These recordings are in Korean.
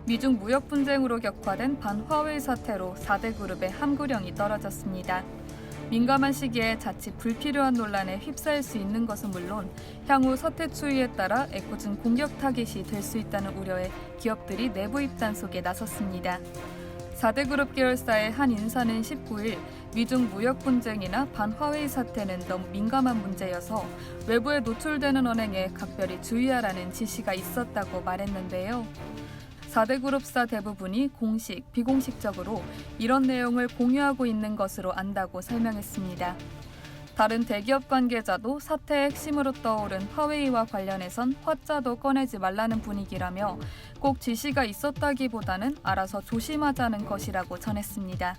미중 무역 분쟁으로 격화된 반화웨이 사태로 4대 그룹의 함구령이 떨어졌습니다. 민감한 시기에 자칫 불필요한 논란에 휩싸일 수 있는 것은 물론 향후 사태 추이에 따라 애꿎은 공격 타깃이 될 수 있다는 우려에 기업들이 내부 입단 속에 나섰습니다. 4대 그룹 계열사의 한 인사는 19일 미중 무역 분쟁이나 반화웨이 사태는 너무 민감한 문제여서 외부에 노출되는 언행에 각별히 주의하라는 지시가 있었다고 말했는데요. 4대 그룹사 대부분이 공식, 비공식적으로 이런 내용을 공유하고 있는 것으로 안다고 설명했습니다. 다른 대기업 관계자도 사태의 핵심으로 떠오른 화웨이와 관련해선 화자도 꺼내지 말라는 분위기라며 꼭 지시가 있었다기보다는 알아서 조심하자는 것이라고 전했습니다.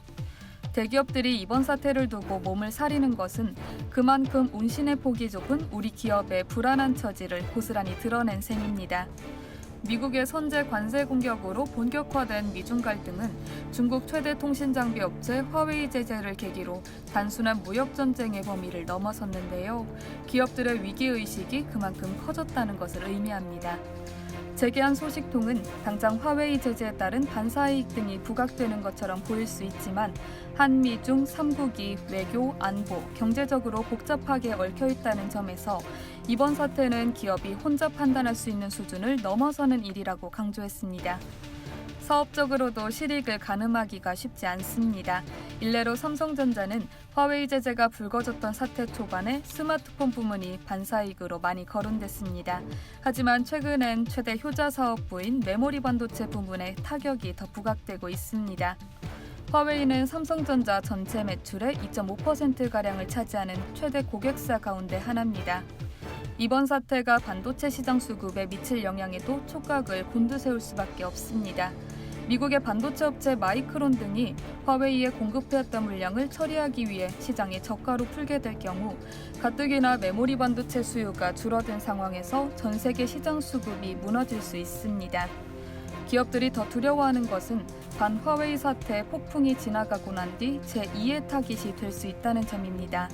대기업들이 이번 사태를 두고 몸을 사리는 것은 그만큼 운신의 폭이 좁은 우리 기업의 불안한 처지를 고스란히 드러낸 셈입니다. 미국의 선제 관세 공격으로 본격화된 미중 갈등은 중국 최대 통신 장비 업체 화웨이 제재를 계기로 단순한 무역 전쟁의 범위를 넘어섰는데요. 기업들의 위기의식이 그만큼 커졌다는 것을 의미합니다. 재계한 소식통은 당장 화웨이 제재에 따른 반사이익 등이 부각되는 것처럼 보일 수 있지만 한미 중 3국이 외교, 안보, 경제적으로 복잡하게 얽혀 있다는 점에서 이번 사태는 기업이 혼자 판단할 수 있는 수준을 넘어서는 일이라고 강조했습니다. 사업적으로도 실익을 가늠하기가 쉽지 않습니다. 일례로 삼성전자는 화웨이 제재가 불거졌던 사태 초반에 스마트폰 부문이 반사이익으로 많이 거론됐습니다. 하지만 최근엔 최대 효자 사업부인 메모리 반도체 부문에 타격이 더 부각되고 있습니다. 화웨이는 삼성전자 전체 매출의 2.5%가량을 차지하는 최대 고객사 가운데 하나입니다. 이번 사태가 반도체 시장 수급에 미칠 영향에도 촉각을 곤두세울 수밖에 없습니다. 미국의 반도체 업체 마이크론 등이 화웨이에 공급해왔던 물량을 처리하기 위해 시장에 저가로 풀게 될 경우 가뜩이나 메모리 반도체 수요가 줄어든 상황에서 전 세계 시장 수급이 무너질 수 있습니다. 기업들이 더 두려워하는 것은 반화웨이 사태 폭풍이 지나가고 난 뒤 제2의 타깃이 될 수 있다는 점입니다.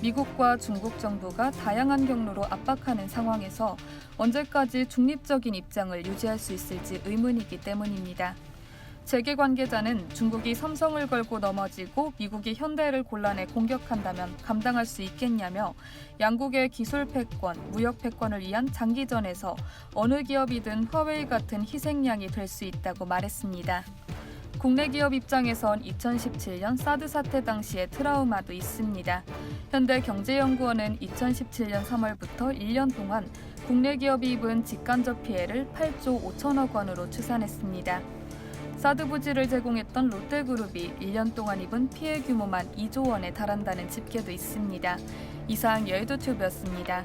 미국과 중국 정부가 다양한 경로로 압박하는 상황에서 언제까지 중립적인 입장을 유지할 수 있을지 의문이기 때문입니다. 재계 관계자는 중국이 삼성을 걸고 넘어지고 미국이 현대를 곤란에 공격한다면 감당할 수 있겠냐며 양국의 기술 패권, 무역 패권을 위한 장기전에서 어느 기업이든 화웨이 같은 희생양이 될 수 있다고 말했습니다. 국내 기업 입장에선 2017년 사드 사태 당시의 트라우마도 있습니다. 현대경제연구원은 2017년 3월부터 1년 동안 국내 기업이 입은 직간접 피해를 8조 5천억 원으로 추산했습니다. 사드 부지를 제공했던 롯데그룹이 1년 동안 입은 피해 규모만 2조 원에 달한다는 집계도 있습니다. 이상 여의도튜브였습니다.